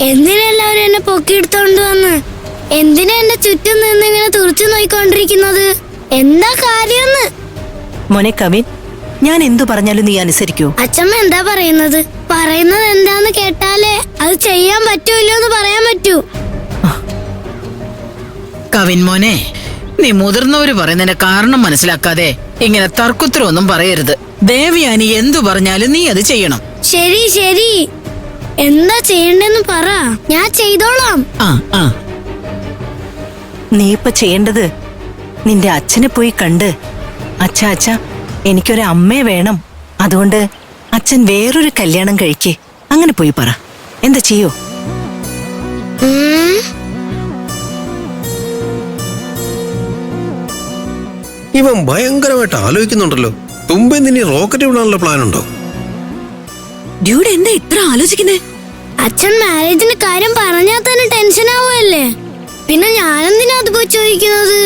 എന്തിനെല്ലാവരും എന്നെ പൊക്കിയെടുത്തോണ്ട് വന്ന്? എന്തിനാ എന്റെ ചുറ്റും നിന്ന് ഇങ്ങനെ തുറച്ചു നോയിക്കൊണ്ടിരിക്കുന്നത്? എന്താ കാര്യമെന്ന്? മോനെ കവിൻ, ഞാൻ എന്തു പറഞ്ഞാലും നീ അനുസരിക്കൂ? അച്ഛമ്മ എന്താ പറയുന്നത്? പറയുന്നത് എന്താന്ന് കേട്ടാലേ അത് ചെയ്യാൻ പറ്റൂല്ലോ എന്ന് പറയാൻ പറ്റൂ. കവിൻ മോനെ, നീ മുതിർന്നവര് പറയുന്നതിന്റെ കാരണം മനസ്സിലാക്കാതെ ഇങ്ങനെ തർക്കുത്തരമൊന്നും പറയരുത്. ദേവയാനി എന്തു പറഞ്ഞാലും നീ അത് ചെയ്യണം. ശരി ശരി, എന്താ ചെയ്യണ്ടെന്ന് പറ, ഞാൻ ചെയ്തോളാം. നീ ഇപ്പൊ ചെയ്യേണ്ടത് നിന്റെ അച്ഛനെ പോയി കണ്ട്, അച്ഛാ അച്ഛാ എനിക്കൊരു അമ്മയെ വേണം, അതുകൊണ്ട് അച്ഛൻ വേറൊരു കല്യാണം കഴിക്കേ, അങ്ങനെ പോയി പറ. എന്താ ചെയ്യോ? ഇവൻ ഭയങ്കരമായിട്ട് ആലോചിക്കുന്നുണ്ടല്ലോ. തുമ്പെ നിന്നെ റോക്കറ്റ് വിടാനുള്ള പ്ലാൻ ഉണ്ടോ? ഡ്യൂഡ് എന്താ ഇത്ര ആലോചിക്കുന്നേ? അച്ഛൻ മാരേജിന്റെ കാര്യം പറഞ്ഞാൽ തന്നെ ടെൻഷൻ ആവുമല്ലേ, പിന്നെ ഞാനെന്തിനാ അത് പോയി ചോദിക്കുന്നത്?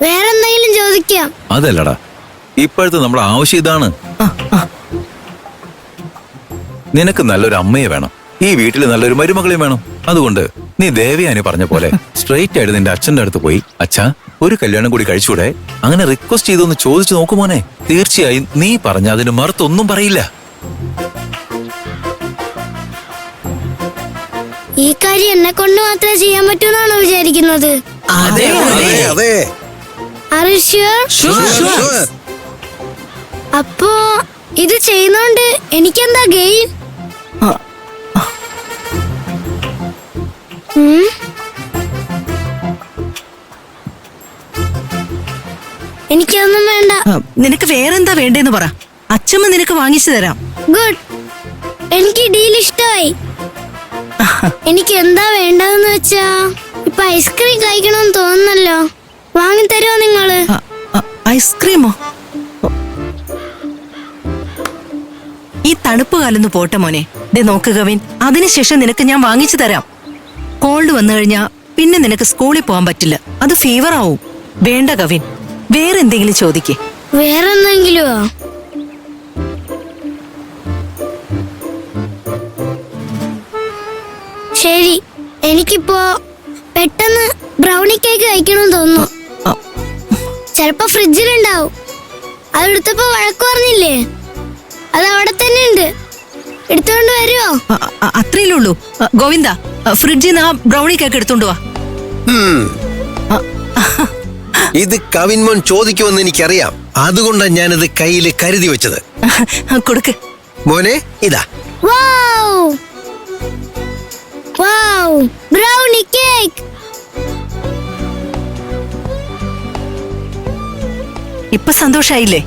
വേറെന്തെങ്കിലും ചോദിക്കാം. അതല്ലടാ, ഇപ്പോഴത്തെ നമ്മുടെ ആവശ്യം ഇതാണ്. നിനക്ക് നല്ലൊരു അമ്മയെ വേണം, ഈ വീട്ടിൽ നല്ലൊരു മരുമകളെയും വേണം. അതുകൊണ്ട് നീ ദേവയാനി പറഞ്ഞ പോലെ സ്ട്രെയിറ്റ് ആയിട്ട് നിന്റെ അച്ഛന്റെ അടുത്ത് പോയി, അച്ഛാ ഒരു കല്യാണം കൂടി കഴിച്ചൂടെ, അങ്ങനെ റിക്വസ്റ്റ് ചെയ്തൊന്ന് ചോദിച്ചു നോക്കുമോനെ. തീർച്ചയായും നീ പറഞ്ഞ അതിന് മറുത്തൊന്നും പറയില്ല. ഈ കാര്യം എന്നെ കൊണ്ട് മാത്രമേ ചെയ്യാൻ പറ്റൂന്നാണോ വിചാരിക്കുന്നത്? അപ്പോ ഇത് ചെയ്യുന്നോണ്ട് എനിക്കെന്താ ഗെയിൻ? എനിക്കൊന്നും വേണ്ട. നിനക്ക് വേറെന്താ വേണ്ടേന്ന് പറ, അച്ഛമ്മ നിനക്ക് വാങ്ങിച്ചു തരാം. ഗുഡ്, എനിക്ക് ഡീൽ ഇഷ്ടമായി. എനിക്ക് എന്താ വേണ്ടതെന്ന് വെച്ചാ, ഇപ്പൊ ഐസ്ക്രീം കഴിക്കണമെന്ന് തോന്നുന്നല്ലോ, വാങ്ങിത്തരുമോ നിങ്ങള്? ഐസ്ക്രീമോ? ഈ തണുപ്പ് കാലൊന്ന് പോട്ടെ മോനെ. ദേ നോക്ക് കവിൻ, അതിനുശേഷം നിനക്ക് ഞാൻ വാങ്ങിച്ചു തരാം. കോൾഡ് വന്നു കഴിഞ്ഞാ പിന്നെ നിനക്ക് സ്കൂളിൽ പോകാൻ പറ്റില്ല, അത് ഫീവർ ആവും. വേണ്ട കവിൻ, വേറെന്തെങ്കിലും ചോദിക്കേ. വേറെന്തെങ്കിലുമോ? ശരി, എനിക്കിപ്പോ പെട്ടെന്ന് ബ്രൗണി കേക്ക് കഴിക്കണമെന്ന് തോന്നുന്നു. ചിലപ്പോ ഫ്രിഡ്ജിലുണ്ടാവും, അതെടുത്തപ്പോ വഴക്ക് പറഞ്ഞില്ലേ, അത് അവിടെ തന്നെ ഉണ്ട്, എടുത്തോണ്ട് വരുമോ? അത്രയല്ലേ ഉള്ളൂ. ഗോവിന്ദ, ഫ്രിഡ്ജിൽ നിന്ന് ആ ബ്രൗണി കേക്ക് എടുത്തോണ്ട് വാ. ഇത് കവിൻമോൻ ചോദിക്കുമെന്ന് എനിക്കറിയാം, അതുകൊണ്ടാണ് ഞാനത് കയ്യിൽ കരുതി വെച്ചത്. കൊടുക്ക് മോനെ, ഇതാ. Brownie cake. ഇപ്പൊ സന്തോഷായില്ലേ?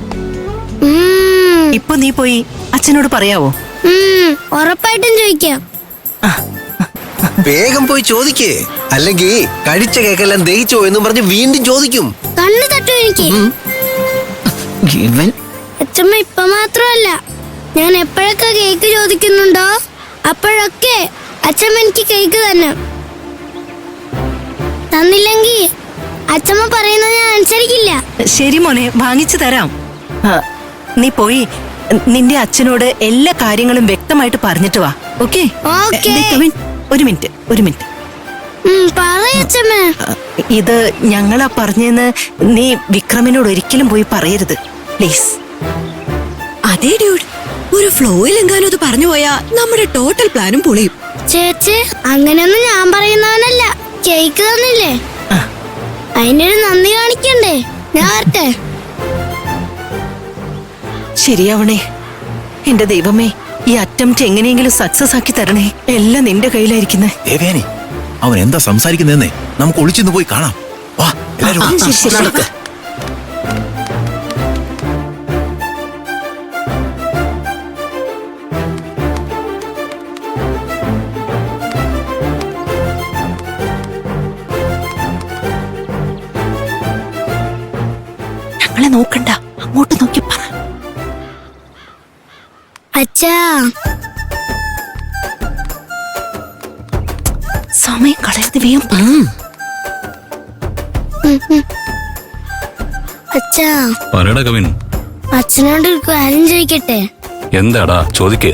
ഇപ്പൊ നീ പോയി അച്ഛനോട് പറയാവോ? ഉറപ്പായിട്ടും ചോദിക്കാം. വേഗം പോയി ചോദിക്കേ, അല്ലെങ്കിൽ കഴിച്ച കേക്കെല്ലാം ദഹിച്ചോ എന്നും പറഞ്ഞ് വീണ്ടും ചോദിക്കും. കണ്ണു തട്ടു എനിക്ക്. അച്ഛമ്മ ഇപ്പൊ മാത്രമല്ല, ഞാൻ എപ്പോഴൊക്കെ കേക്ക് ചോദിക്കുന്നുണ്ടോ അപ്പോഴൊക്കെ അച്ഛമ്മ എനിക്ക് കേക്ക് തന്നെ. തന്നില്ലെങ്കിൽ അച്ഛമ്മ പറയുന്നത് ഞാൻ അനുസരിക്കില്ല. ശരി മോനെ, വാങ്ങിച്ചു തരാം. നീ പോയി നിന്റെ അച്ഛനോട് എല്ലാ കാര്യങ്ങളും വ്യക്തമായിട്ട് പറഞ്ഞിട്ട് വാ. ഓക്കേ? ഒരു മിനിറ്റ്. ഇത് ഞങ്ങളാ പറഞ്ഞെന്ന് നീ വിക്രമിനോട് ഒരിക്കലും പോയി പറയരുത്, പ്ലീസ്. അതേ ഡ്യൂഡ്, ഒരു ഫ്ലോയിൽ എങ്ങാനും അത് പറഞ്ഞു പോയാ നമ്മുടെ ടോട്ടൽ പ്ലാനും പൊളിയും. ചേച്ചി, അങ്ങനെയൊന്നും ഞാൻ പറയുന്നവനല്ല. കേക്ക് തന്നില്ലേ, അതിനൊരു നന്ദി കാണിക്കണ്ടേ? ഞാൻ വരട്ടെ. ശരിയാവണേ എന്റെ ദൈവമേ, ഈ അറ്റംപ്റ്റ് എങ്ങനെയെങ്കിലും സക്സസ് ആക്കി തരണേ. എല്ലാം നിന്റെ കയ്യിലായിരിക്കുന്നേ. ദേവയാനി, അവൻ എന്താ സംസാരിക്കുന്നതെന്നേ നമുക്ക് ഒളിച്ചെന്ന് പോയി കാണാം. വാ എല്ലാരും. ശരി. ഞങ്ങളെ നോക്കണ്ട, അങ്ങോട്ട് നോക്കി പറ. അച്ഛാ, സമയം കളയാതെ വേഗം. അച്ഛാ, പറയടാ കവിൻ. അച്ഛനോട് ഒരു കാര്യം ചോദിക്കട്ടെ? എന്താടാ ചോദിക്ക്.